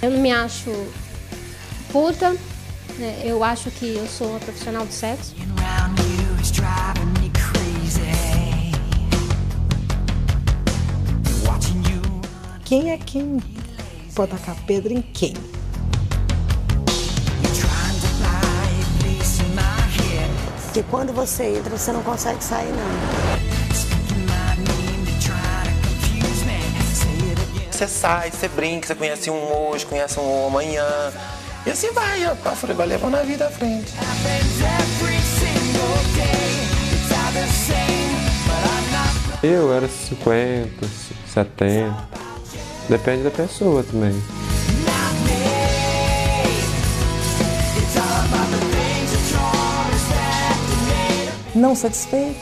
Eu não me acho puta, né? Eu acho que eu sou uma profissional do sexo. Quem é quem pode tacar pedra em quem? Porque quando você entra, você não consegue sair, não. Você sai, você brinca, você conhece um hoje, conhece um amanhã. E assim vai levando a vida à frente. Eu era 50, 70, depende da pessoa também. Não satisfeitos,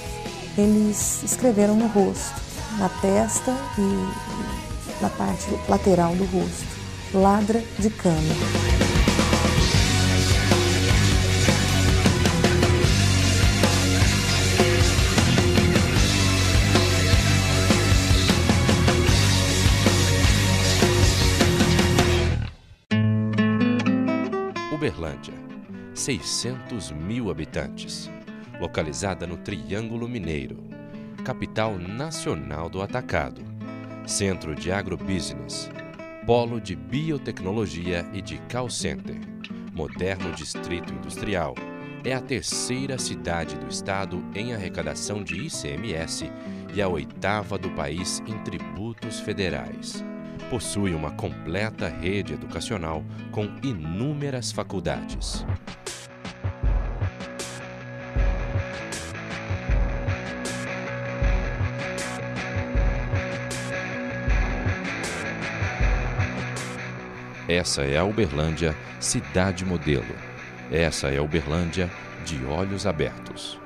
eles escreveram no rosto, na testa e na parte lateral do rosto, ladra de cama. Uberlândia, 600 mil habitantes, localizada no Triângulo Mineiro, capital nacional do atacado, centro de agrobusiness, polo de biotecnologia e de call center, moderno distrito industrial, é a terceira cidade do estado em arrecadação de ICMS e a oitava do país em tributos federais. Possui uma completa rede educacional com inúmeras faculdades. Essa é a Uberlândia, cidade modelo. Essa é a Uberlândia de olhos abertos.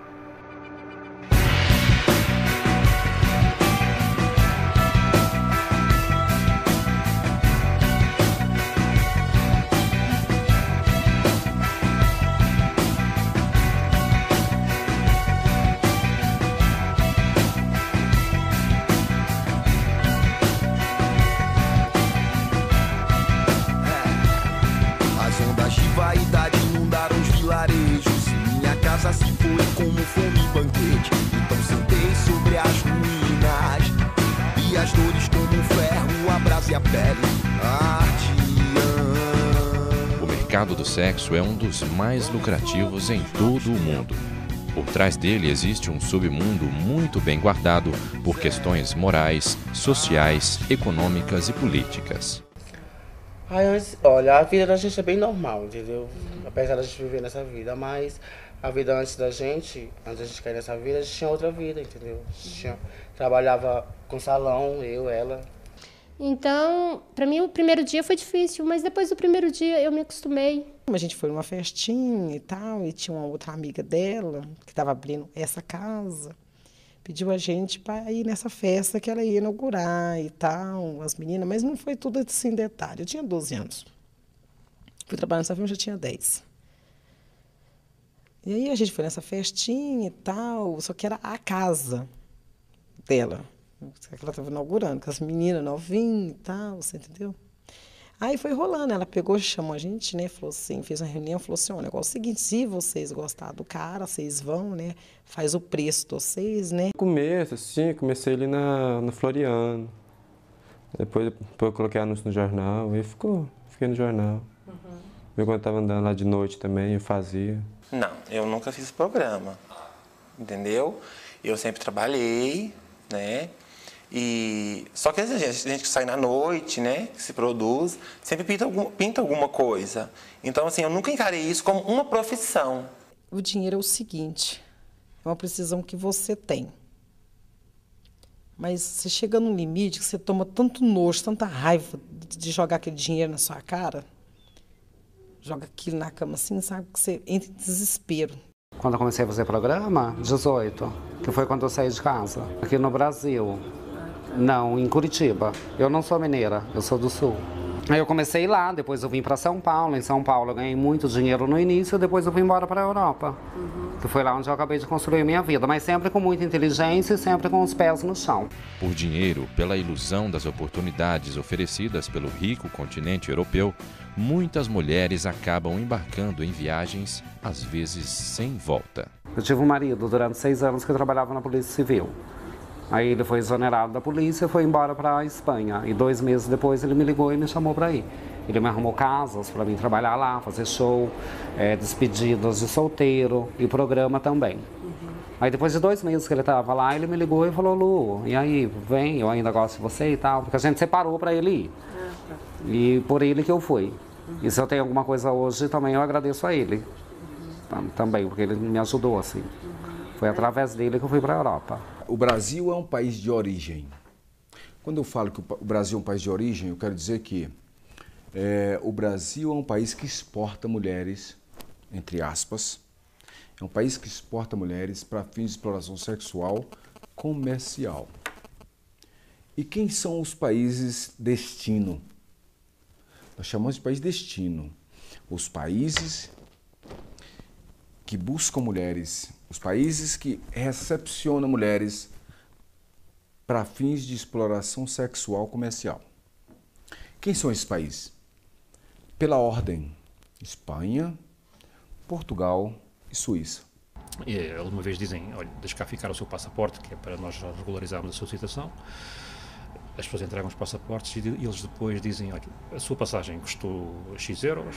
Se foi como fome e banquete. Então sentei sobre as ruínas e as dores como um ferro, a brasa e a pele ardiam. O mercado do sexo é um dos mais lucrativos em todo o mundo. Por trás dele existe um submundo muito bem guardado por questões morais, sociais, econômicas e políticas. Olha, a vida da gente é bem normal, entendeu? Apesar da gente viver nessa vida, mas a vida antes da gente cair nessa vida, a gente tinha outra vida, entendeu? Trabalhava com salão, eu, ela. Então, para mim o primeiro dia foi difícil, mas depois do primeiro dia eu me acostumei. A gente foi numa festinha e tal, e tinha uma outra amiga dela que estava abrindo essa casa. Pediu a gente para ir nessa festa que ela ia inaugurar e tal, as meninas, mas não foi tudo assim detalhe. Eu tinha 12 anos. Fui trabalhar nessa firma, já tinha 10. E aí a gente foi nessa festinha e tal, só que era a casa dela, que ela estava inaugurando, com as meninas novinhas e tal, você entendeu? Aí foi rolando, ela pegou, chamou a gente, né, falou assim, fez uma reunião, falou assim, o negócio é o seguinte, se vocês gostarem do cara, vocês vão, né, faz o preço de vocês, né. No começo, assim, comecei ali na Floriano, depois eu coloquei anúncio no jornal, aí fiquei no jornal. Eu quando estava andando lá de noite também, eu fazia. Não, eu nunca fiz programa, entendeu? Eu sempre trabalhei, né? E só que a gente que sai na noite, né? Que se produz, sempre pinta alguma coisa. Então, assim, eu nunca encarei isso como uma profissão. O dinheiro é o seguinte, é uma precisão que você tem. Mas você chega num limite que você toma tanto nojo, tanta raiva de jogar aquele dinheiro na sua cara, joga aquilo na cama assim, sabe, que você entra em desespero. Quando eu comecei a fazer programa, 18, que foi quando eu saí de casa, aqui no Brasil. Não, em Curitiba. Eu não sou mineira, eu sou do Sul. Aí eu comecei lá, depois eu vim para São Paulo. Em São Paulo eu ganhei muito dinheiro no início, depois eu vim embora para a Europa. Que foi lá onde eu acabei de construir minha vida, mas sempre com muita inteligência e sempre com os pés no chão. Por dinheiro, pela ilusão das oportunidades oferecidas pelo rico continente europeu, muitas mulheres acabam embarcando em viagens, às vezes sem volta. Eu tive um marido durante 6 anos que trabalhava na Polícia Civil. Aí ele foi exonerado da polícia e foi embora para a Espanha. E 2 meses depois ele me ligou e me chamou para ir. Ele me arrumou casas para mim trabalhar lá, fazer show, despedidas de solteiro e programa também. Aí depois de 2 meses que ele estava lá, ele me ligou e falou: Lu, e aí, vem, eu ainda gosto de você e tal. Porque a gente separou para ele ir. E por ele que eu fui. E se eu tenho alguma coisa hoje, também eu agradeço a ele. Também, porque ele me ajudou assim. Foi através dele que eu fui para a Europa. O Brasil é um país de origem. Quando eu falo que o Brasil é um país de origem, eu quero dizer que o Brasil é um país que exporta mulheres, entre aspas. É um país que exporta mulheres para fins de exploração sexual comercial. E quem são os países destino? Nós chamamos de país destino. Os países que buscam mulheres, os países que recepcionam mulheres para fins de exploração sexual comercial. Quem são esses países? Pela ordem: Espanha, Portugal e Suíça. Eles uma vez dizem: olha, deixe cá ficar o seu passaporte, que é para nós regularizarmos a sua situação. As pessoas entregam os passaportes e eles depois dizem: olha, a sua passagem custou X euros,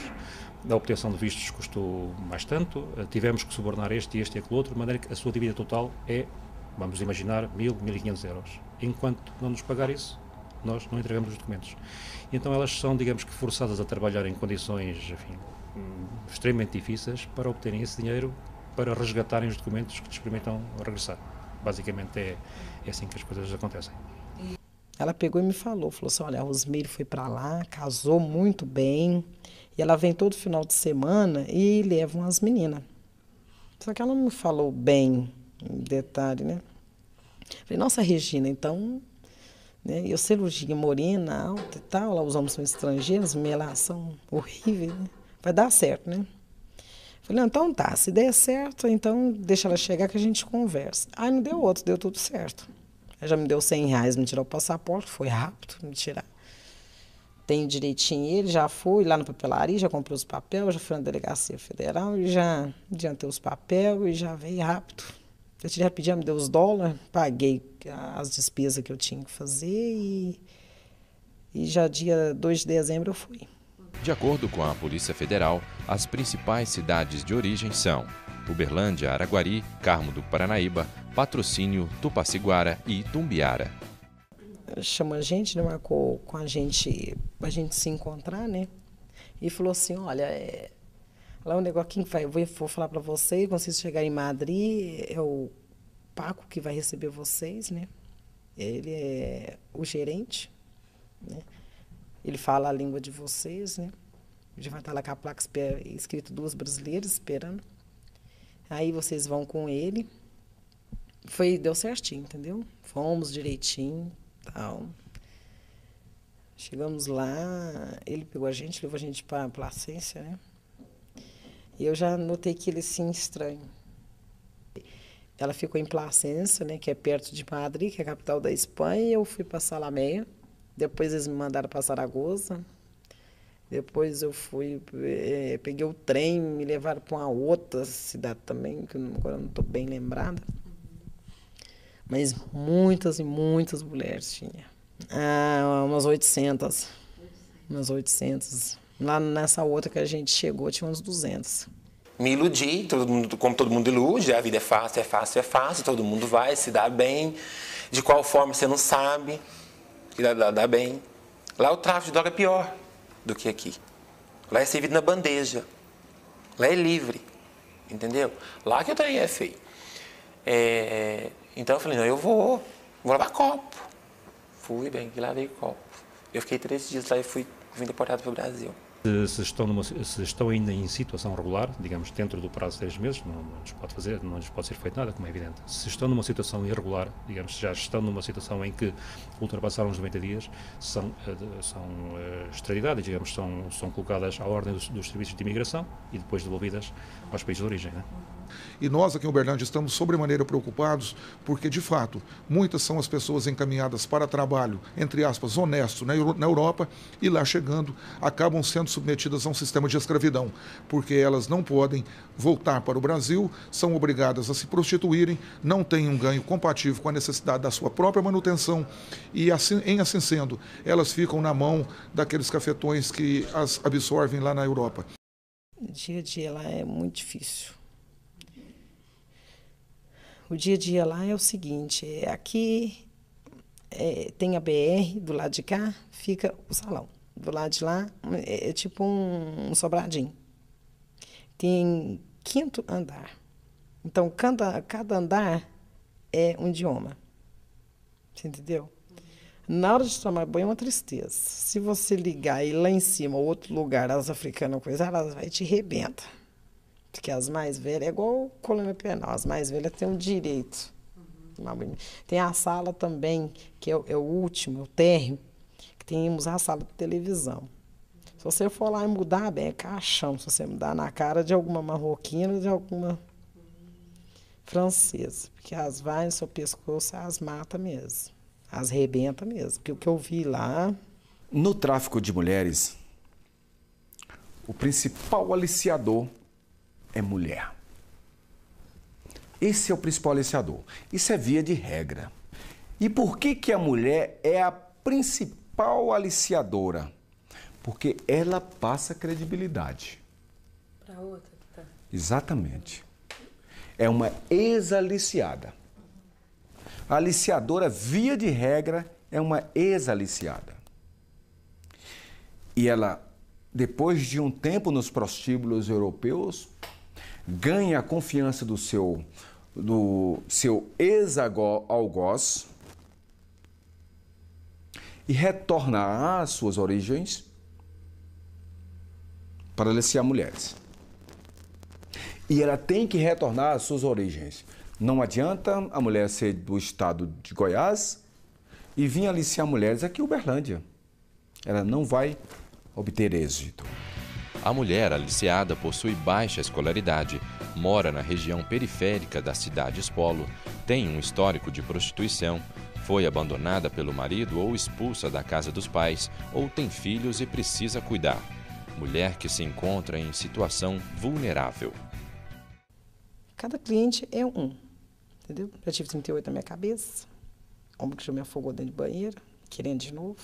a obtenção de vistos custou mais tanto, tivemos que subornar este e aquele outro, de maneira que a sua dívida total é, vamos imaginar, 1.000, 1.500 euros. Enquanto não nos pagar isso, nós não entregamos os documentos. Então elas são, digamos que, forçadas a trabalhar em condições, enfim, extremamente difíceis para obterem esse dinheiro, para resgatarem os documentos que lhes permitam regressar. Basicamente é assim que as coisas acontecem. Ela pegou e me falou assim: olha, a Rosmeire foi para lá, casou muito bem, e ela vem todo final de semana e leva umas meninas. Só que ela não me falou bem, em detalhe, né? Falei: nossa, Regina, então, né, eu cirurgia morena, alta e tal, lá os homens são estrangeiros, melação horrível, né? Vai dar certo, né? Falei: não, então tá, se der certo, então deixa ela chegar que a gente conversa. Aí não deu outro, deu tudo certo. Ela já me deu R$100 me tirar o passaporte, foi rápido me tirar. Tenho direitinho ele, já fui lá na papelaria, já comprei os papéis, já fui na delegacia federal e já adiantei os papéis e já veio rápido. Eu tirei rapidinho, me deu os dólares, paguei as despesas que eu tinha que fazer e já dia 2 de dezembro eu fui. De acordo com a Polícia Federal, as principais cidades de origem são Uberlândia, Araguari, Carmo do Paranaíba, Patrocínio, Tupaciguara e Itumbiara. Chamou a gente, né, marcou com a gente se encontrar, né? E falou assim: olha, lá um negocinho que eu vou falar para vocês, quando vocês chegarem em Madrid, é o Paco que vai receber vocês, né? Ele é o gerente, né? Ele fala a língua de vocês, né? Já vai estar lá com a placa escrito 2 brasileiras esperando. Aí vocês vão com ele. Deu certinho, entendeu? Fomos direitinho, tal. Chegamos lá, ele pegou a gente, levou a gente para Placência, né? E eu já notei que ele assim estranho. Ela ficou em Placência, né, que é perto de Madrid, que é a capital da Espanha, e eu fui para Salamanca. Depois eles me mandaram para Zaragoza. Depois eu fui, peguei o trem, me levaram para uma outra cidade também, que agora não estou bem lembrada. Mas muitas e muitas mulheres tinha. Umas 800. Umas 800. Lá nessa outra que a gente chegou, tinha uns 200. Me iludi, como todo mundo ilude, a vida é fácil, é fácil, é fácil, todo mundo vai se dá bem. De qual forma você não sabe que dá bem. Lá o tráfico de droga é pior do que aqui. Lá é servido na bandeja. Lá é livre, entendeu? Lá que o trem é feio. Então eu falei: não, eu vou lavar copo. Fui bem, que lavei copo. Eu fiquei 3 dias lá e vim deportado para o Brasil. Se estão ainda em situação regular, digamos, dentro do prazo de 6 meses, não lhes pode ser feito nada, como é evidente. Se estão numa situação irregular, digamos, já estão numa situação em que ultrapassaram os 90 dias, são extraditadas, digamos, são colocadas à ordem dos serviços de imigração e depois devolvidas aos países de origem, né? E nós aqui em Uberlândia estamos sobremaneira preocupados porque, de fato, muitas são as pessoas encaminhadas para trabalho, entre aspas, honesto na Europa e lá chegando acabam sendo submetidas a um sistema de escravidão, porque elas não podem voltar para o Brasil, são obrigadas a se prostituírem, não têm um ganho compatível com a necessidade da sua própria manutenção e, assim sendo, elas ficam na mão daqueles cafetões que as absorvem lá na Europa. O dia a dia lá é muito difícil. O dia a dia lá é o seguinte, aqui tem a BR, do lado de cá fica o salão. Do lado de lá é tipo um sobradinho. Tem 5º andar. Então, cada andar é um idioma. Você entendeu? Na hora de tomar banho é uma tristeza. Se você ligar e lá em cima, outro lugar, as africanas, elas vai te arrebentar. Porque as mais velhas, é igual colônia penal, as mais velhas têm um direito. Tem a sala também, que é o último, o térreo, que temos a sala de televisão. Se você for lá e mudar, bem, é caixão. Se você mudar na cara de alguma marroquina, de alguma francesa. Porque as vai no seu pescoço, as mata mesmo. As rebenta mesmo. Porque o que eu vi lá... No tráfico de mulheres, o principal aliciador é mulher. Esse é o principal aliciador. Isso é via de regra. E por que a mulher é a principal aliciadora? Porque ela passa credibilidade. Para outra que tá. Exatamente. É uma ex-aliciada. A aliciadora, via de regra, é uma ex-aliciada. E ela, depois de um tempo nos prostíbulos europeus, ganha a confiança do seu ex-algoz e retorna às suas origens para aliciar mulheres. E ela tem que retornar às suas origens. Não adianta a mulher ser do estado de Goiás e vir aliciar mulheres aqui em Uberlândia. Ela não vai obter êxito. A mulher aliciada possui baixa escolaridade, mora na região periférica das cidades polo, tem um histórico de prostituição, foi abandonada pelo marido ou expulsa da casa dos pais, ou tem filhos e precisa cuidar. Mulher que se encontra em situação vulnerável. Cada cliente é um, entendeu? Já tive 38 na minha cabeça, homem que já me afogou dentro de banheiro, querendo de novo.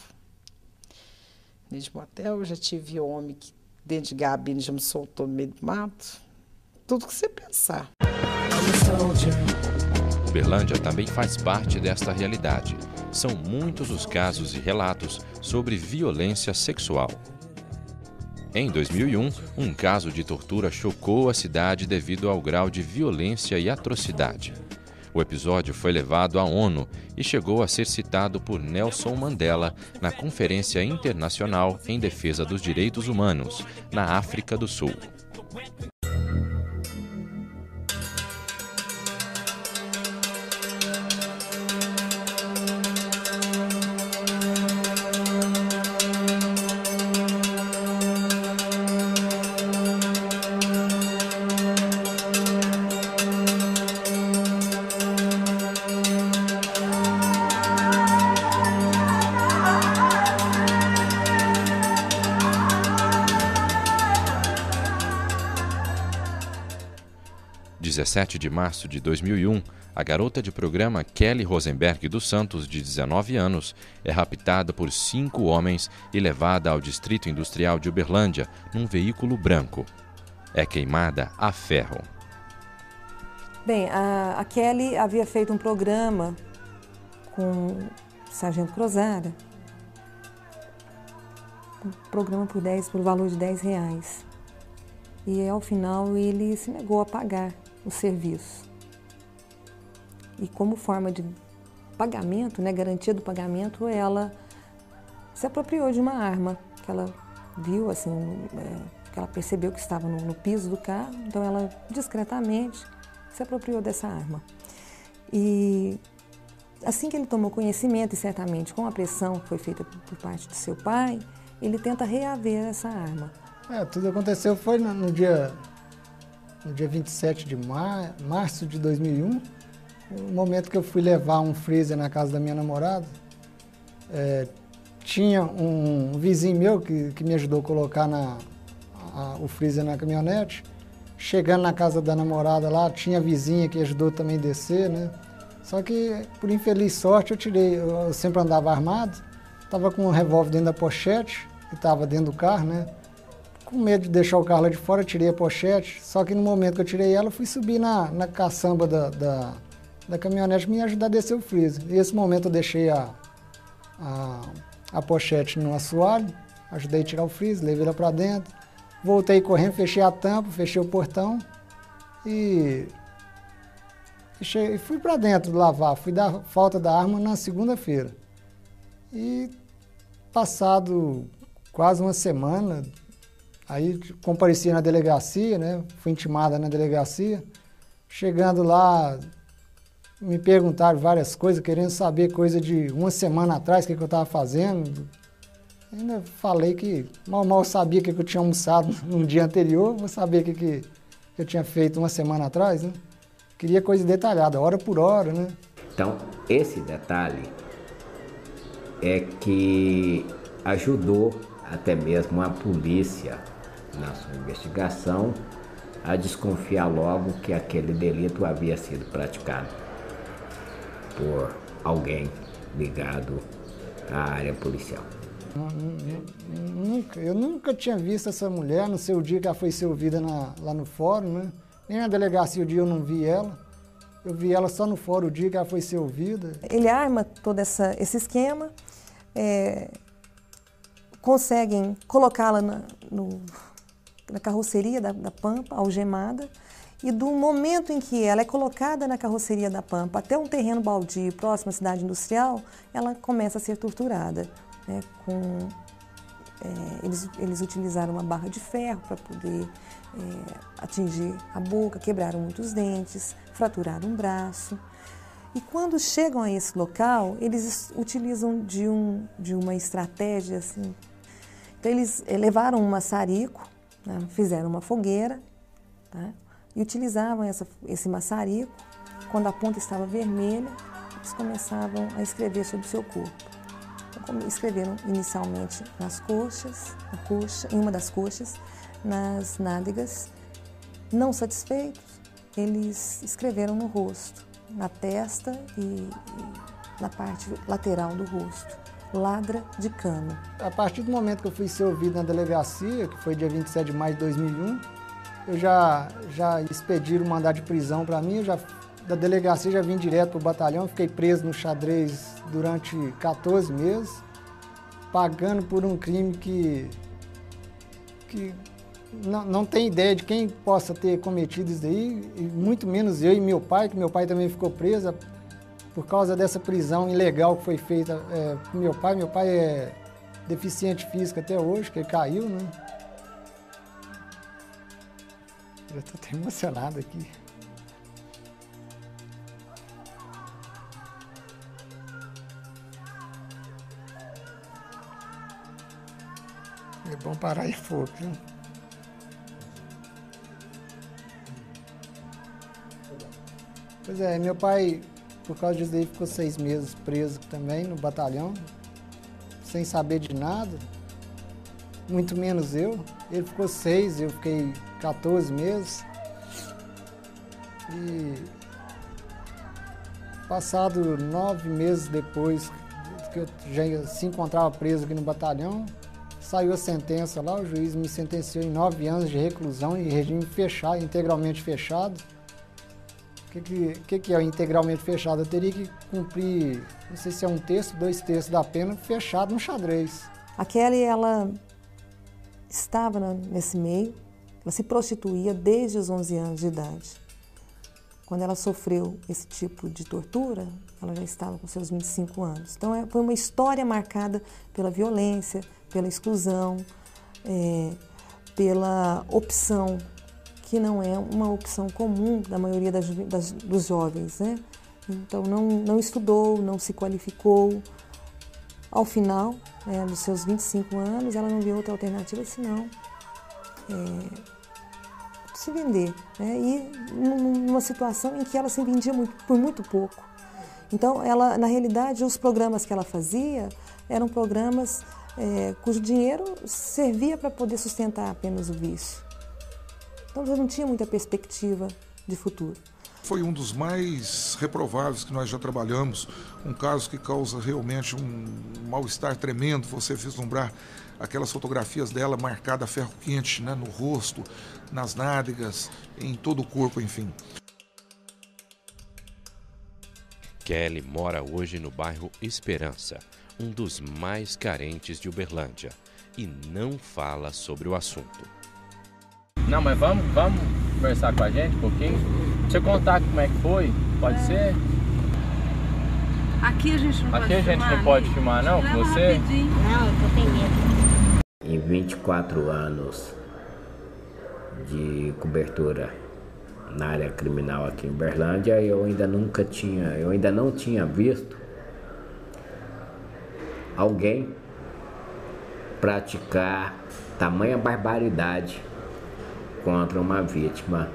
Dentro de motel, já tive homem que dentro de gabine já me soltou no meio do mato. Tudo que você pensar. Uberlândia também faz parte desta realidade. São muitos os casos e relatos sobre violência sexual. Em 2001, um caso de tortura chocou a cidade devido ao grau de violência e atrocidade. O episódio foi levado à ONU e chegou a ser citado por Nelson Mandela na Conferência Internacional em Defesa dos Direitos Humanos, na África do Sul. Em 17 de março de 2001, a garota de programa Kelly Rosenberg dos Santos, de 19 anos, é raptada por 5 homens e levada ao Distrito Industrial de Uberlândia num veículo branco. É queimada a ferro. Bem, a Kelly havia feito um programa com o Sargento Crozara, um programa por valor de R$10. E ao final ele se negou a pagar o serviço. E como forma de pagamento, né, garantia do pagamento, ela se apropriou de uma arma que ela viu, assim, que ela percebeu que estava no piso do carro, então ela discretamente se apropriou dessa arma. E assim que ele tomou conhecimento, e certamente com a pressão que foi feita por parte do seu pai, ele tenta reaver essa arma. Tudo aconteceu foi no dia 27 de março de 2001, no momento que eu fui levar um freezer na casa da minha namorada. Tinha um vizinho meu que me ajudou a colocar o freezer na caminhonete. Chegando na casa da namorada lá, tinha a vizinha que ajudou também a descer, né? Só que, por infeliz sorte, eu sempre andava armado, estava com um revólver dentro da pochete, que estava dentro do carro, né? Com medo de deixar o carro lá de fora, eu tirei a pochete, só que no momento que eu tirei ela, eu fui subir na caçamba da caminhonete me ajudar a descer o freezer. E nesse momento eu deixei a pochete no assoalho, ajudei a tirar o freezer, levei ela para dentro, voltei correndo, fechei a tampa, fechei o portão e fui para dentro lavar. Fui dar falta da arma na segunda-feira. E passado quase uma semana, aí compareci na delegacia, né? Fui intimada na delegacia. Chegando lá, me perguntaram várias coisas, querendo saber coisa de uma semana atrás, o que eu estava fazendo. Ainda falei que mal sabia o que eu tinha almoçado no dia anterior, vou saber o que eu tinha feito uma semana atrás, né? Queria coisa detalhada, hora por hora, né? Então, esse detalhe é que ajudou até mesmo a polícia, na sua investigação, a desconfiar logo que aquele delito havia sido praticado por alguém ligado à área policial. Eu nunca tinha visto essa mulher, não sei o dia que ela foi ser ouvida lá no fórum, né? Nem na delegacia o dia eu não vi ela. Eu vi ela só no fórum o dia que ela foi ser ouvida. Ele arma todo esse esquema, conseguem colocá-la na carroceria da Pampa, algemada, e do momento em que ela é colocada na carroceria da Pampa até um terreno baldio próximo à cidade industrial, ela começa a ser torturada, né, eles utilizaram uma barra de ferro para poder atingir a boca, quebraram muitos dentes, fraturaram um braço. E quando chegam a esse local, eles utilizam de uma estratégia assim. Então eles levaram um maçarico, né, fizeram uma fogueira, tá, e utilizavam esse maçarico. Quando a ponta estava vermelha, eles começavam a escrever sobre o seu corpo. Então, escreveram inicialmente nas coxas, em uma das coxas, nas nádegas. Não satisfeitos, eles escreveram no rosto, na testa e na parte lateral do rosto. Ladra de cano. A partir do momento que eu fui ser ouvido na delegacia, que foi dia 27 de maio de 2001, eu já expediram um mandado de prisão para mim. Da delegacia já vim direto para o batalhão, fiquei preso no xadrez durante 14 meses, pagando por um crime que não tem ideia de quem possa ter cometido isso daí, e muito menos eu e meu pai, que meu pai também ficou preso por causa dessa prisão ilegal que foi feita com meu pai. Meu pai é deficiente físico até hoje, que ele caiu, né? Eu estou até emocionado aqui. É bom parar e fogo, viu? Pois é, meu pai, por causa disso aí, ficou 6 meses preso também no batalhão, sem saber de nada, muito menos eu. Ele ficou 6, eu fiquei 14 meses. E passado 9 meses depois que eu já se encontrava preso aqui no batalhão, saiu a sentença lá, o juiz me sentenciou em 9 anos de reclusão em regime fechado, integralmente fechado. O que é o integralmente fechado? Eu teria que cumprir, não sei se é 1/3, 2/3 da pena, fechado no xadrez. A Kelly, ela estava nesse meio, ela se prostituía desde os 11 anos de idade. Quando ela sofreu esse tipo de tortura, ela já estava com seus 25 anos. Então, foi uma história marcada pela violência, pela exclusão, pela opção que não é uma opção comum da maioria dos jovens, né? Então não estudou, não se qualificou. Ao final dos seus 25 anos, ela não viu outra alternativa senão se vender, né? E numa situação em que ela se vendia por muito pouco. Então, ela, na realidade, os programas que ela fazia eram programas cujo dinheiro servia para poder sustentar apenas o vício. Então, ela não tinha muita perspectiva de futuro. Foi um dos mais reprováveis que nós já trabalhamos, um caso que causa realmente um mal-estar tremendo, você vislumbrar aquelas fotografias dela marcada a ferro quente, né, no rosto, nas nádegas, em todo o corpo, enfim. Kelly mora hoje no bairro Esperança, um dos mais carentes de Uberlândia, e não fala sobre o assunto. Não, mas vamos conversar com a gente um pouquinho? Deixa eu contar como é que foi, pode ser? Aqui a gente não pode filmar? Aqui a gente não pode filmar não, com você? Não, eu tô medo. Em 24 anos de cobertura na área criminal aqui em Uberlândia, eu ainda não tinha visto alguém praticar tamanha barbaridade contra uma vítima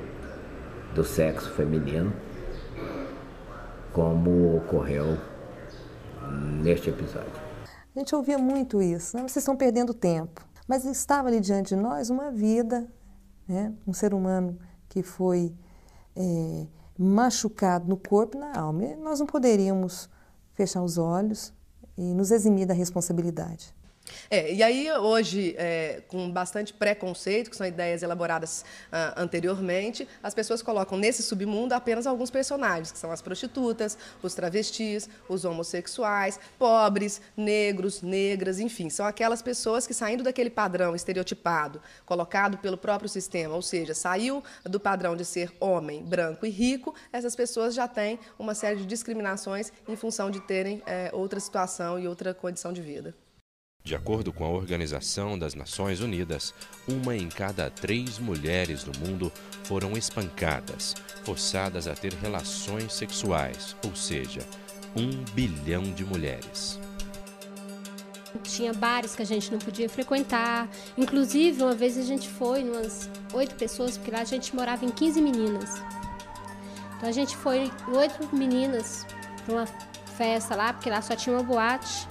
do sexo feminino, como ocorreu neste episódio. A gente ouvia muito isso, né? Vocês estão perdendo tempo. Mas estava ali diante de nós uma vida, né? Um ser humano que foi machucado no corpo e na alma. E nós não poderíamos fechar os olhos e nos eximir da responsabilidade. E aí hoje, com bastante preconceito, que são ideias elaboradas anteriormente, as pessoas colocam nesse submundo apenas alguns personagens, que são as prostitutas, os travestis, os homossexuais, pobres, negros, negras, enfim, são aquelas pessoas que, saindo daquele padrão estereotipado, colocado pelo próprio sistema, ou seja, saiu do padrão de ser homem, branco e rico, essas pessoas já têm uma série de discriminações em função de terem outra situação e outra condição de vida. De acordo com a Organização das Nações Unidas, 1 em cada 3 mulheres no mundo foram espancadas, forçadas a ter relações sexuais, ou seja, 1 bilhão de mulheres. Tinha bares que a gente não podia frequentar, inclusive uma vez a gente foi, umas 8 pessoas, porque lá a gente morava em 15 meninas. Então a gente foi 8 meninas para uma festa lá, porque lá só tinha uma boate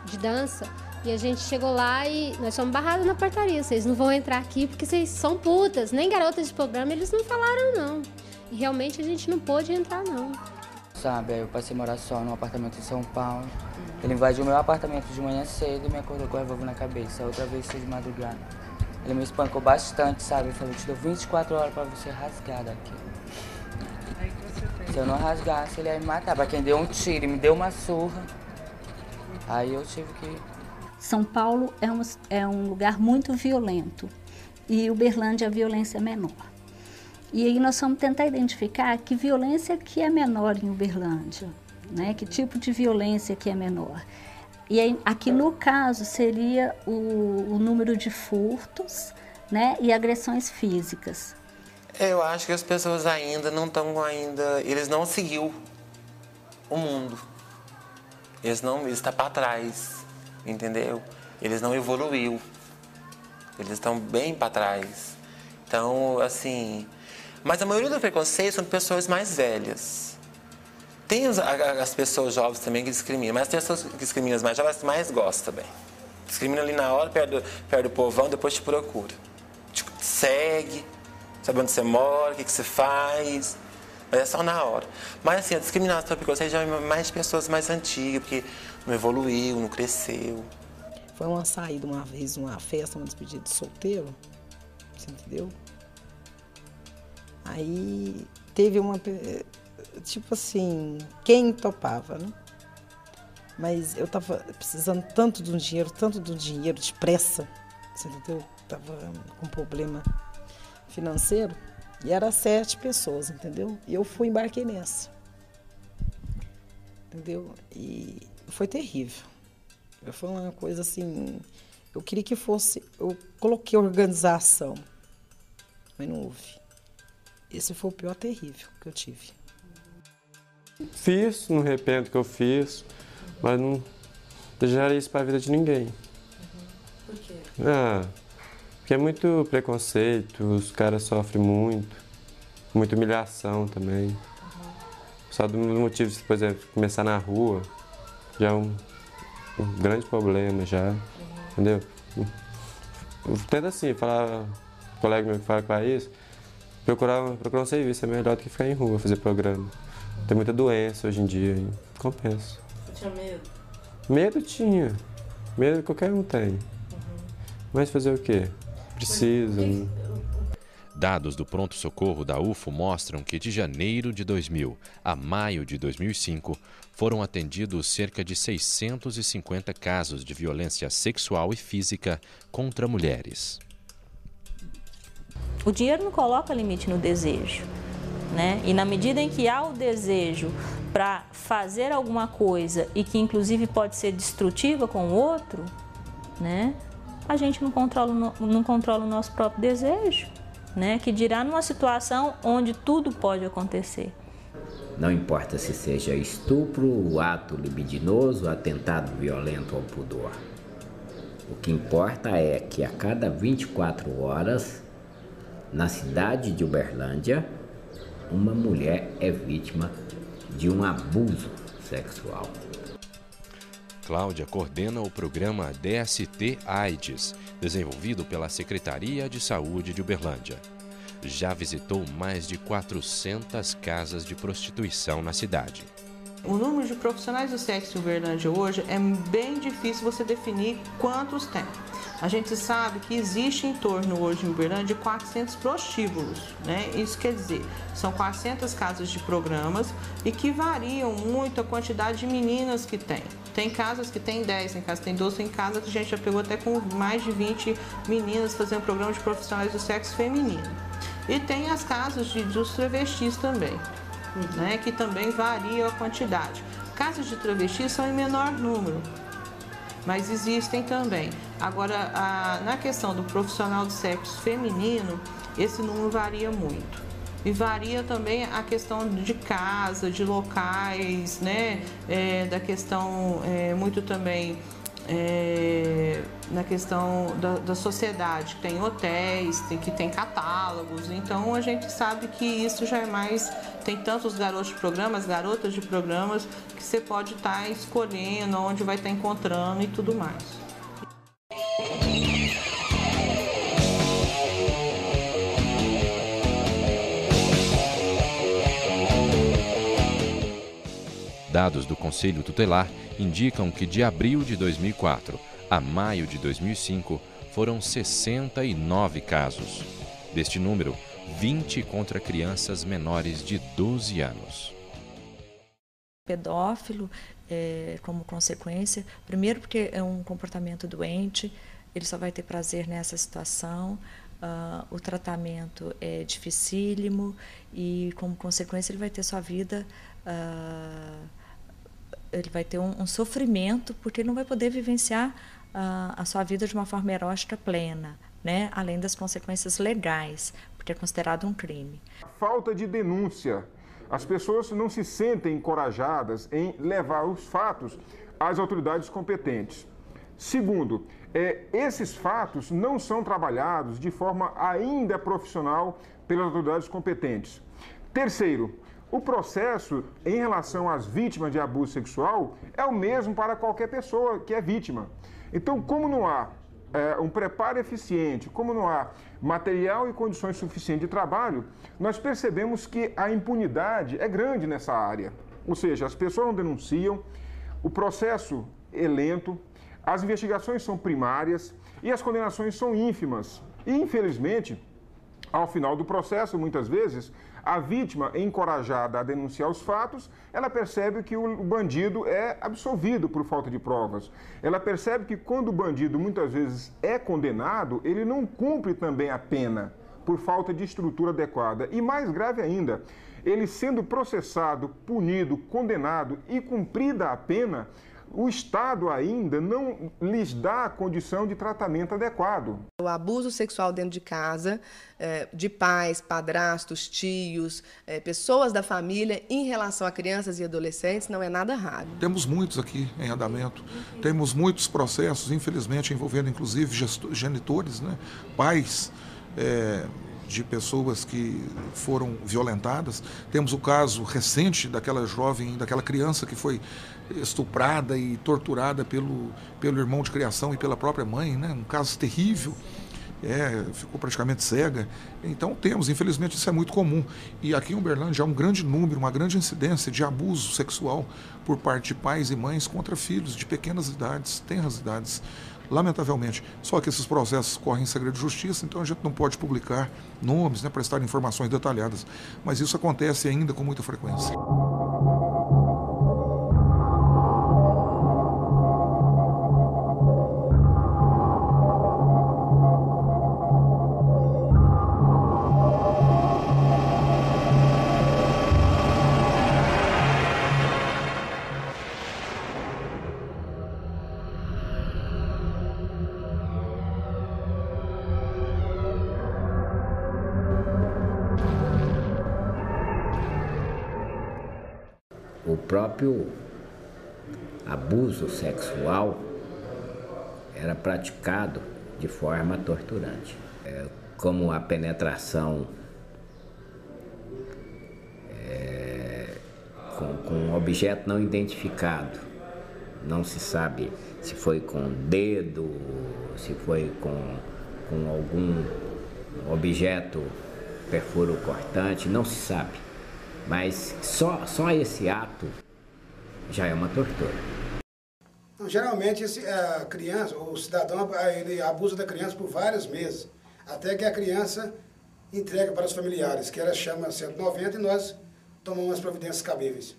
de dança. E a gente chegou lá e nós somos barrados na portaria. Vocês não vão entrar aqui porque vocês são putas. Nem garotas de programa eles não falaram, não. E realmente a gente não pôde entrar, não. Sabe, aí eu passei a morar só num apartamento em São Paulo. Ele invadiu meu apartamento de manhã cedo e me acordou com o revólver na cabeça. Outra vez foi de madrugada. Ele me espancou bastante, sabe? Ele falou, te dou 24 horas pra você rasgar daqui. Aí que você fez? Se eu não rasgasse, ele ia me matar. Pra quem deu um tiro e me deu uma surra, aí eu tive que... São Paulo é um lugar muito violento e Uberlândia a violência é menor. E aí nós vamos tentar identificar que violência que é menor em Uberlândia, né? Que tipo de violência que é menor. E aí, aqui no caso seria o número de furtos, né? E agressões físicas. Eu acho que as pessoas ainda não estão eles não seguiu o mundo. Eles estão para trás. Entendeu? Eles não evoluiu. Eles estão bem para trás. Então, assim... Mas a maioria do preconceito são pessoas mais velhas. Tem as pessoas jovens também que discriminam, mas as pessoas que discriminam as mais jovens mais gostam também. Discrimina ali na hora, perto do povão, depois te procura. Te segue, sabe onde você mora, o que você faz... Mas é só na hora. Mas assim, a discriminação pelo preconceito já é mais de pessoas mais antigas, porque não evoluiu, não cresceu. Foi uma saída uma vez, uma festa, uma despedida de solteiro, você entendeu? Aí teve uma, tipo assim, quem topava, né? Mas eu tava precisando tanto de um dinheiro depressa, você entendeu? Tava com problema financeiro. E era 7 pessoas, entendeu? E eu embarquei nessa. Entendeu? E foi terrível. Foi uma coisa assim, Eu queria que fosse, eu coloquei organização, mas não houve. Esse foi o pior terrível que eu tive. Fiz, não arrependo que eu fiz, mas não desejaria isso para a vida de ninguém. Por quê? Porque é muito preconceito, os caras sofrem muito, muita humilhação também. Só do motivo de, por exemplo, começar na rua, já é um grande problema já, entendeu? Eu tento assim, falar, colega meu que fala que faz isso, procurar um serviço é melhor do que ficar em rua, fazer programa. Tem muita doença hoje em dia, e compensa. Você tinha medo? Medo tinha, medo qualquer um tem. Mas fazer o quê? Precisa. Dados do pronto-socorro da UFO mostram que de janeiro de 2000 a maio de 2005 foram atendidos cerca de 650 casos de violência sexual e física contra mulheres. O dinheiro não coloca limite no desejo, né? E na medida em que há o desejo para fazer alguma coisa e que inclusive pode ser destrutiva com o outro, né? A gente não controla o nosso próprio desejo, né? Que dirá numa situação onde tudo pode acontecer. Não importa se seja estupro, ato libidinoso, atentado violento ao pudor. O que importa é que a cada 24 horas, na cidade de Uberlândia, uma mulher é vítima de um abuso sexual. Cláudia coordena o programa DST-AIDS, desenvolvido pela Secretaria de Saúde de Uberlândia. Já visitou mais de 400 casas de prostituição na cidade. O número de profissionais do sexo em Uberlândia hoje é bem difícil você definir quantos tem. A gente sabe que existe em torno hoje em Uberlândia de 400 prostíbulos, né? Isso quer dizer, são 400 casas de programas e que variam muito a quantidade de meninas que tem. Tem casas que tem 10, tem casas que tem 12, tem casas que a gente já pegou até com mais de 20 meninas fazendo programa de profissionais do sexo feminino. E tem as casas dos travestis também, né? Que também varia a quantidade. Casas de travestis são em menor número, mas existem também. Agora, na questão do profissional do sexo feminino, esse número varia muito. E varia também a questão de casa, de locais, né? Da questão muito também na questão da sociedade. Tem hotéis, que tem catálogos, então a gente sabe que isso já é mais... Tem tantos garotos de programas, garotas de programas, que você pode estar escolhendo, onde vai estar encontrando e tudo mais. Dados do Conselho Tutelar indicam que de abril de 2004 a maio de 2005 foram 69 casos. Deste número, 20 contra crianças menores de 12 anos. Pedófilo, como consequência, primeiro porque é um comportamento doente, ele só vai ter prazer nessa situação, o tratamento é dificílimo e, como consequência, ele vai ter sua vida... ele vai ter um sofrimento, porque ele não vai poder vivenciar a sua vida de uma forma erótica plena, né? Além das consequências legais, porque é considerado um crime. Falta de denúncia. As pessoas não se sentem encorajadas em levar os fatos às autoridades competentes. Segundo, esses fatos não são trabalhados de forma ainda profissional pelas autoridades competentes. Terceiro, o processo em relação às vítimas de abuso sexual é o mesmo para qualquer pessoa que é vítima. Então, como não há um preparo eficiente, como não há material e condições suficientes de trabalho, nós percebemos que a impunidade é grande nessa área. Ou seja, as pessoas não denunciam, o processo é lento, as investigações são primárias e as condenações são ínfimas. E, infelizmente, ao final do processo, muitas vezes, a vítima, encorajada a denunciar os fatos, ela percebe que o bandido é absolvido por falta de provas. Ela percebe que quando o bandido muitas vezes é condenado, ele não cumpre também a pena por falta de estrutura adequada. E mais grave ainda, ele sendo processado, punido, condenado e cumprida a pena, o Estado ainda não lhes dá a condição de tratamento adequado. O abuso sexual dentro de casa, de pais, padrastos, tios, pessoas da família em relação a crianças e adolescentes não é nada raro. Temos muitos aqui em andamento, temos muitos processos, infelizmente, envolvendo inclusive genitores, né? Pais de pessoas que foram violentadas. Temos o caso recente daquela jovem, daquela criança que foi estuprada e torturada pelo irmão de criação e pela própria mãe, né? Um caso terrível, ficou praticamente cega. Então temos, infelizmente isso é muito comum. E aqui em Uberlândia há um grande número, uma grande incidência de abuso sexual por parte de pais e mães contra filhos de pequenas idades, tenras idades, lamentavelmente. Só que esses processos correm em segredo de justiça, então a gente não pode publicar nomes, né, prestar informações detalhadas. Mas isso acontece ainda com muita frequência. O próprio abuso sexual era praticado de forma torturante, como a penetração com um objeto não identificado. Não se sabe se foi com dedo, se foi com algum objeto perfuro cortante, não se sabe. Mas só esse ato já é uma tortura. Geralmente a criança, o cidadão, ele abusa da criança por vários meses, até que a criança entrega para os familiares, que ela chama 190 e nós tomamos as providências cabíveis.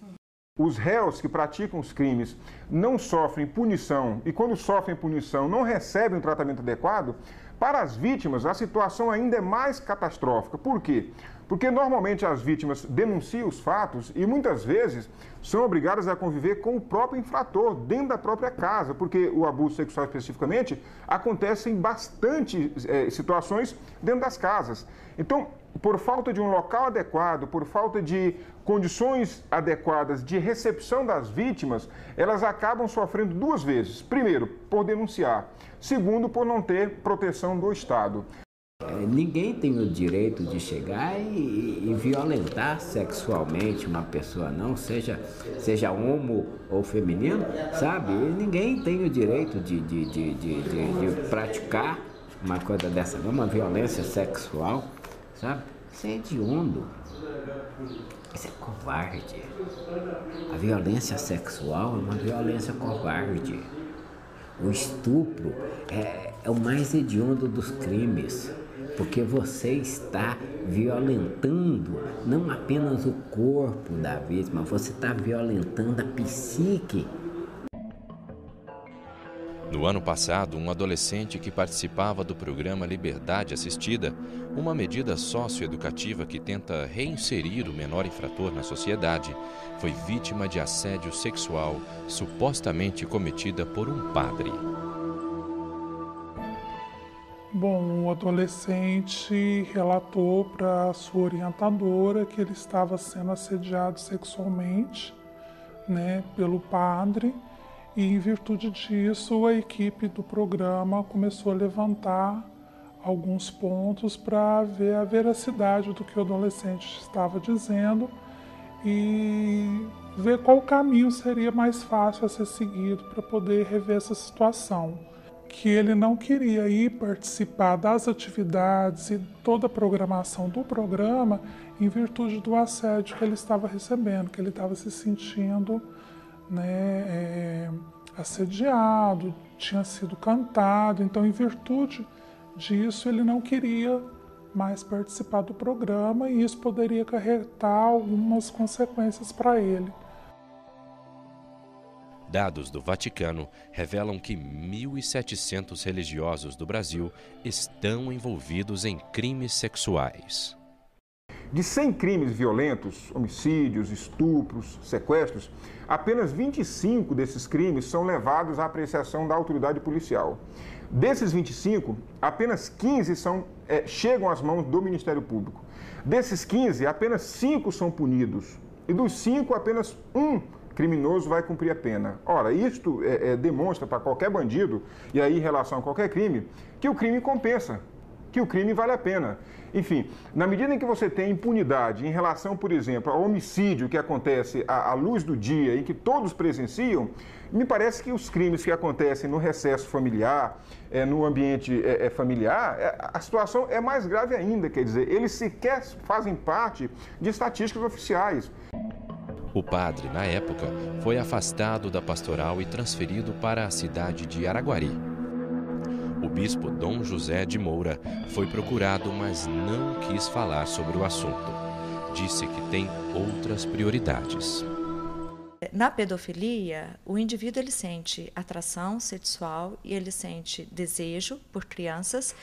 Os réus que praticam os crimes não sofrem punição e quando sofrem punição não recebem um tratamento adequado, para as vítimas a situação ainda é mais catastrófica. Por quê? Porque normalmente as vítimas denunciam os fatos e muitas vezes são obrigadas a conviver com o próprio infrator dentro da própria casa, porque o abuso sexual especificamente acontece em bastante situações dentro das casas. Então, por falta de um local adequado, por falta de condições adequadas de recepção das vítimas, elas acabam sofrendo duas vezes. Primeiro, por denunciar. Segundo, por não ter proteção do Estado. Ninguém tem o direito de chegar e violentar sexualmente uma pessoa, não, seja homo ou feminino, sabe? Ninguém tem o direito de praticar uma coisa dessa, uma violência sexual, sabe? Isso é hediondo, isso é covarde. A violência sexual é uma violência covarde. O estupro é o mais hediondo dos crimes, porque você está violentando não apenas o corpo da vítima, você está violentando a psique. No ano passado, um adolescente que participava do programa Liberdade Assistida, uma medida socioeducativa que tenta reinserir o menor infrator na sociedade, foi vítima de assédio sexual supostamente cometida por um padre. Bom, o adolescente relatou para sua orientadora que ele estava sendo assediado sexualmente, né, pelo padre. E, em virtude disso, a equipe do programa começou a levantar alguns pontos para ver a veracidade do que o adolescente estava dizendo e ver qual caminho seria mais fácil a ser seguido para poder rever essa situação. Que ele não queria ir participar das atividades e toda a programação do programa em virtude do assédio que ele estava recebendo, que ele estava se sentindo, né, assediado, tinha sido cantado. Então, em virtude disso, ele não queria mais participar do programa e isso poderia acarretar algumas consequências para ele. Dados do Vaticano revelam que 1.700 religiosos do Brasil estão envolvidos em crimes sexuais. De 100 crimes violentos, homicídios, estupros, sequestros, apenas 25 desses crimes são levados à apreciação da autoridade policial. Desses 25, apenas 15 chegam às mãos do Ministério Público. Desses 15, apenas 5 são punidos. E dos 5, apenas um criminoso vai cumprir a pena. Ora, isto demonstra para qualquer bandido, e aí em relação a qualquer crime, que o crime compensa, que o crime vale a pena. Enfim, na medida em que você tem impunidade em relação, por exemplo, ao homicídio que acontece à luz do dia e que todos presenciam, me parece que os crimes que acontecem no recesso familiar, no ambiente familiar, a situação é mais grave ainda, quer dizer, eles sequer fazem parte de estatísticas oficiais. O padre, na época, foi afastado da pastoral e transferido para a cidade de Araguari. O bispo Dom José de Moura foi procurado, mas não quis falar sobre o assunto. Disse que tem outras prioridades. Na pedofilia, o indivíduo ele sente atração sexual e ele sente desejo por crianças,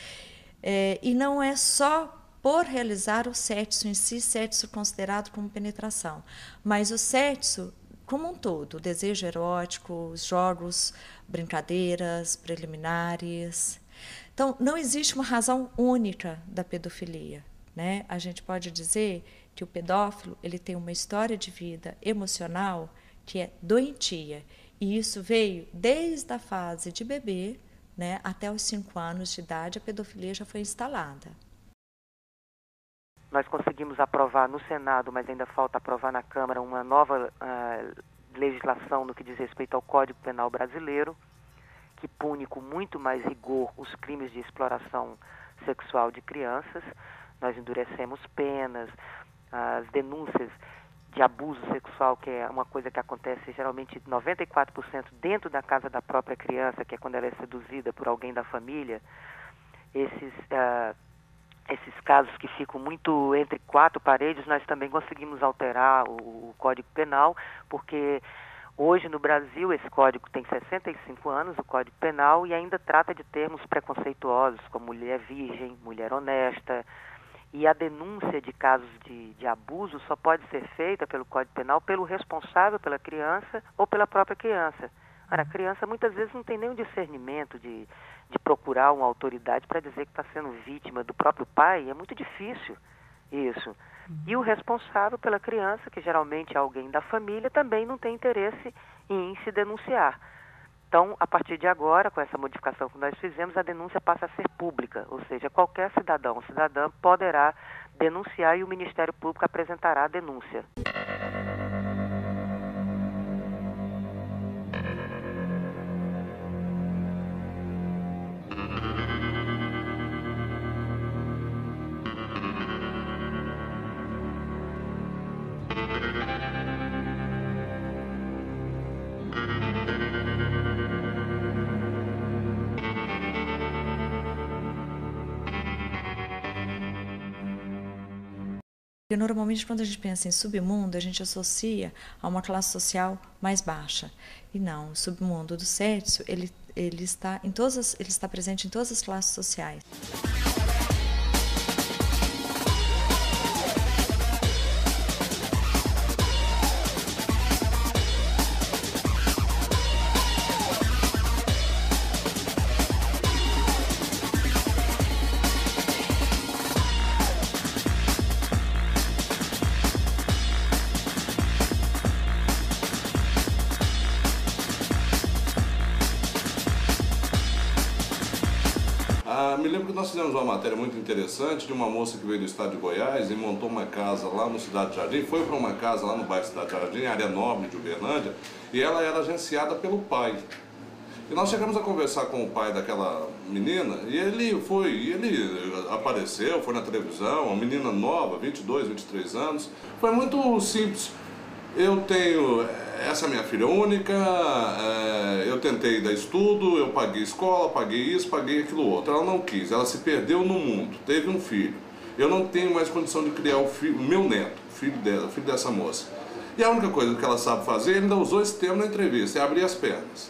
e não é só por realizar o sexo em si, sexo considerado como penetração, mas o sexo como um todo, o desejo erótico, os jogos, brincadeiras, preliminares. Então, não existe uma razão única da pedofilia, né? A gente pode dizer que o pedófilo ele tem uma história de vida emocional que é doentia, e isso veio desde a fase de bebê, né, até os 5 anos de idade, a pedofilia já foi instalada. Nós conseguimos aprovar no Senado, mas ainda falta aprovar na Câmara, uma nova legislação no que diz respeito ao Código Penal brasileiro, que pune com muito mais rigor os crimes de exploração sexual de crianças. Nós endurecemos penas, as denúncias de abuso sexual, que é uma coisa que acontece geralmente 94% dentro da casa da própria criança, que é quando ela é seduzida por alguém da família. Esses casos que ficam muito entre 4 paredes, nós também conseguimos alterar o Código Penal, porque hoje no Brasil esse código tem 65 anos, o Código Penal, e ainda trata de termos preconceituosos, como mulher virgem, mulher honesta, e a denúncia de casos de abuso só pode ser feita pelo Código Penal pelo responsável pela criança ou pela própria criança. Ora, a criança muitas vezes não tem nenhum discernimento de procurar uma autoridade para dizer que está sendo vítima do próprio pai. É muito difícil isso. E o responsável pela criança, que geralmente é alguém da família, também não tem interesse em se denunciar. Então, a partir de agora, com essa modificação que nós fizemos, a denúncia passa a ser pública, ou seja, qualquer cidadão ou cidadã poderá denunciar e o Ministério Público apresentará a denúncia. Porque normalmente quando a gente pensa em submundo, a gente associa a uma classe social mais baixa. E não, o submundo do sexo, ele está presente em todas as classes sociais. Me lembro que nós fizemos uma matéria muito interessante de uma moça que veio do estado de Goiás e montou uma casa lá no Cidade Jardim, foi para uma casa lá no bairro Cidade Jardim, área nobre de Uberlândia, e ela era agenciada pelo pai. E nós chegamos a conversar com o pai daquela menina e ele apareceu, foi na televisão, uma menina nova, 22, 23 anos, foi muito simples. Eu tenho, essa é minha filha única, eu tentei dar estudo, eu paguei escola, paguei isso, paguei aquilo outro. Ela não quis, ela se perdeu no mundo, teve um filho. Eu não tenho mais condição de criar o meu neto, filho dessa moça. E a única coisa que ela sabe fazer, ele ainda usou esse termo na entrevista, é abrir as pernas.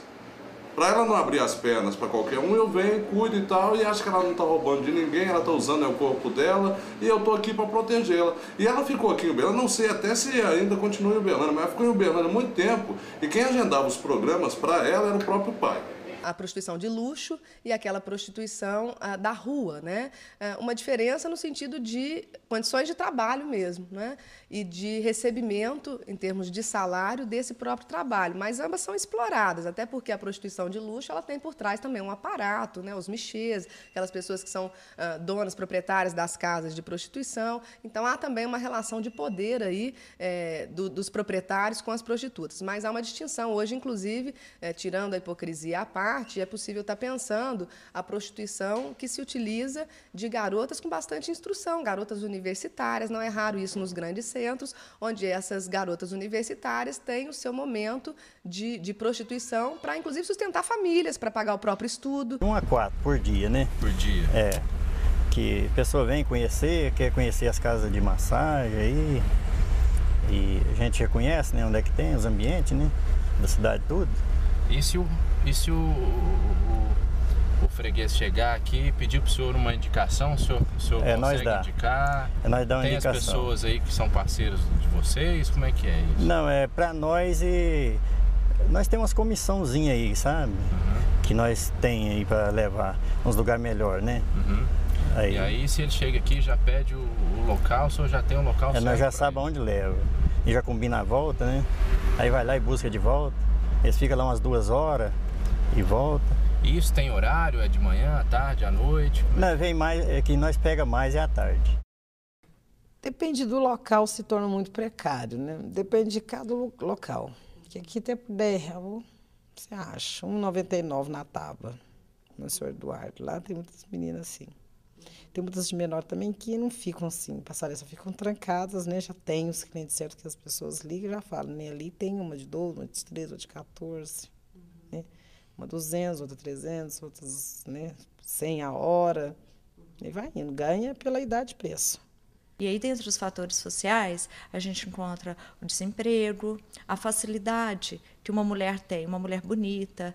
Para ela não abrir as pernas para qualquer um, eu venho, cuido e tal, e acho que ela não está roubando de ninguém, ela está usando o corpo dela, e eu estou aqui para protegê-la. E ela ficou aqui em Uberlândia, não sei até se ainda continua em Uberlândia, mas ela ficou em Uberlândia há muito tempo, e quem agendava os programas para ela era o próprio pai. A prostituição de luxo e aquela prostituição da rua, né? Uma diferença no sentido de condições de trabalho mesmo, né? E de recebimento, em termos de salário, desse próprio trabalho. Mas ambas são exploradas, até porque a prostituição de luxo ela tem por trás também um aparato, né? Os michês, aquelas pessoas que são donas, proprietárias das casas de prostituição. Então, há também uma relação de poder aí dos proprietários com as prostitutas. Mas há uma distinção. Hoje, inclusive, tirando a hipocrisia à parte, é possível estar pensando a prostituição que se utiliza de garotas com bastante instrução, garotas universitárias. Não é raro isso nos grandes centros, onde essas garotas universitárias têm o seu momento de prostituição para, inclusive, sustentar famílias, para pagar o próprio estudo. 1 a 4 por dia, né? Por dia. É. Que a pessoa vem conhecer, quer conhecer as casas de massagem aí. E a gente já conhece, né? Onde é que tem os ambientes, né? Da cidade tudo. E se o freguês chegar aqui e pedir para o senhor uma indicação, o senhor consegue indicar? Nós dá uma tem indicação. As pessoas aí que são parceiros de vocês? Como é que é isso? Não, para nós nós temos umas comissãozinhas aí, sabe? Que nós tem aí para levar uns lugares melhores, né? E aí, se ele chega aqui e já pede o local, o senhor já tem o local certo? Nós já sabemos onde leva. E já combina a volta, né? Aí vai lá e busca de volta. Eles ficam lá umas 2 horas e volta. E isso tem horário? É de manhã, à tarde, à noite? Não, vem mais, que nós pega mais à tarde. Depende do local, se torna muito precário, né? Depende de cada local. Que aqui tem por R$10, você acha? R$1,99 na Taba, no Sr. Eduardo. Lá tem muitas meninas assim. Tem muitas de menor também que não ficam assim, passaram, só ficam trancadas, né? Já tem os clientes certos que as pessoas ligam e já falam, né? Ali tem uma de 12, uma de 13, uma de 14, né? Uma 200, outra 300, outras, né? 100 a hora. E vai indo, ganha pela idade e preço. E aí, dentro dos fatores sociais, a gente encontra o desemprego, a facilidade que uma mulher tem, uma mulher bonita,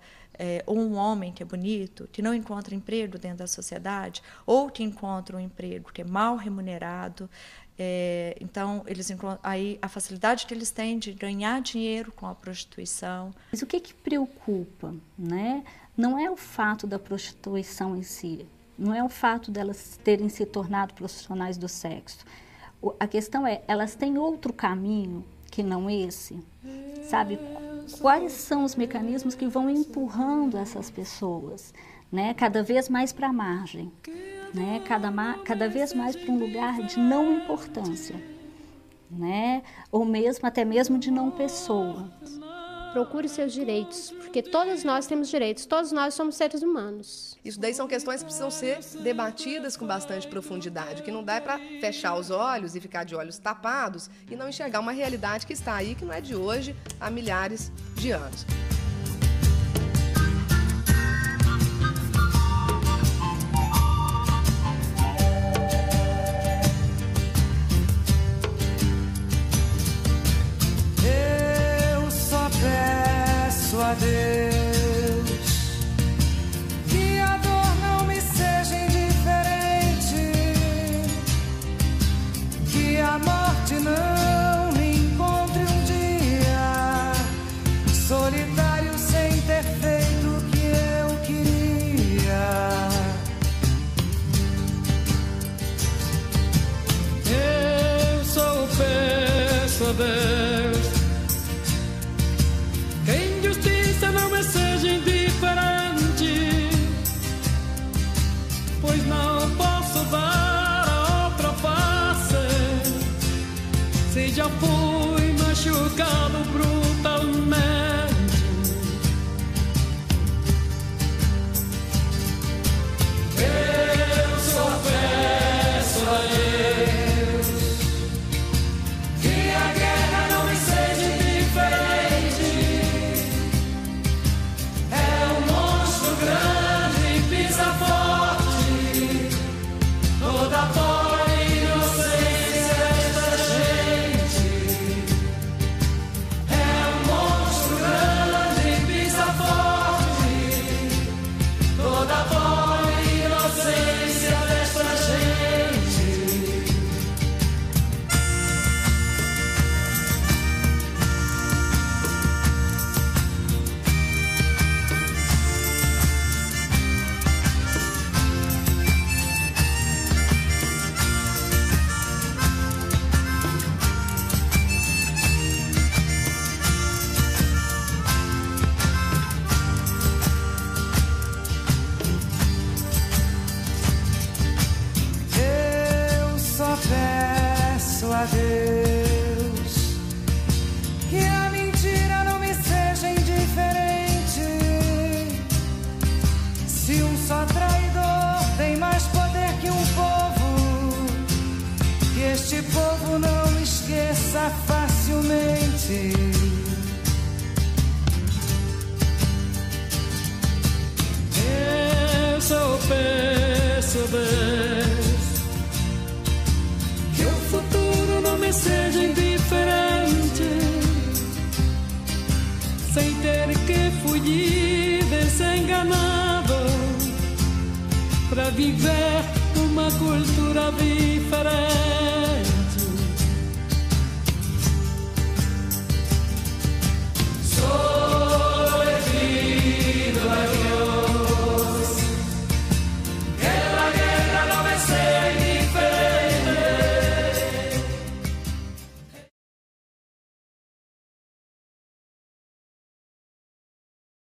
ou um homem que é bonito, que não encontra emprego dentro da sociedade, ou que encontra um emprego que é mal remunerado. Então, eles encontram aí a facilidade que eles têm de ganhar dinheiro com a prostituição. Mas o que preocupa, né? Não é o fato da prostituição em si, não é o fato delas terem se tornado profissionais do sexo. A questão é, elas têm outro caminho que não esse, sabe? Quais são os mecanismos que vão empurrando essas pessoas, né? Cada vez mais para a margem, né? Cada vez mais para um lugar de não importância, né? Ou mesmo, até mesmo de não pessoa. Procure seus direitos, porque todos nós temos direitos, todos nós somos seres humanos. Isso daí são questões que precisam ser debatidas com bastante profundidade, que não dá para fechar os olhos e ficar de olhos tapados e não enxergar uma realidade que está aí, que não é de hoje, há milhares de anos. A Deus, que a dor não me seja indiferente, que a morte não me encontre um dia solitário sem ter feito o que eu queria. Eu só peço a Deus que a injustiça não me seja indiferente, pois não posso dar a outra face, se já fui machucado brutalmente. Eu só peço a Deus que a guerra não me seja indiferente. Toda pobre inocência desta gente é este povo não esqueça facilmente. Eu só perceber que o futuro não me seja indiferente, sem ter que fugir, desenganado, para viver uma cultura diferente.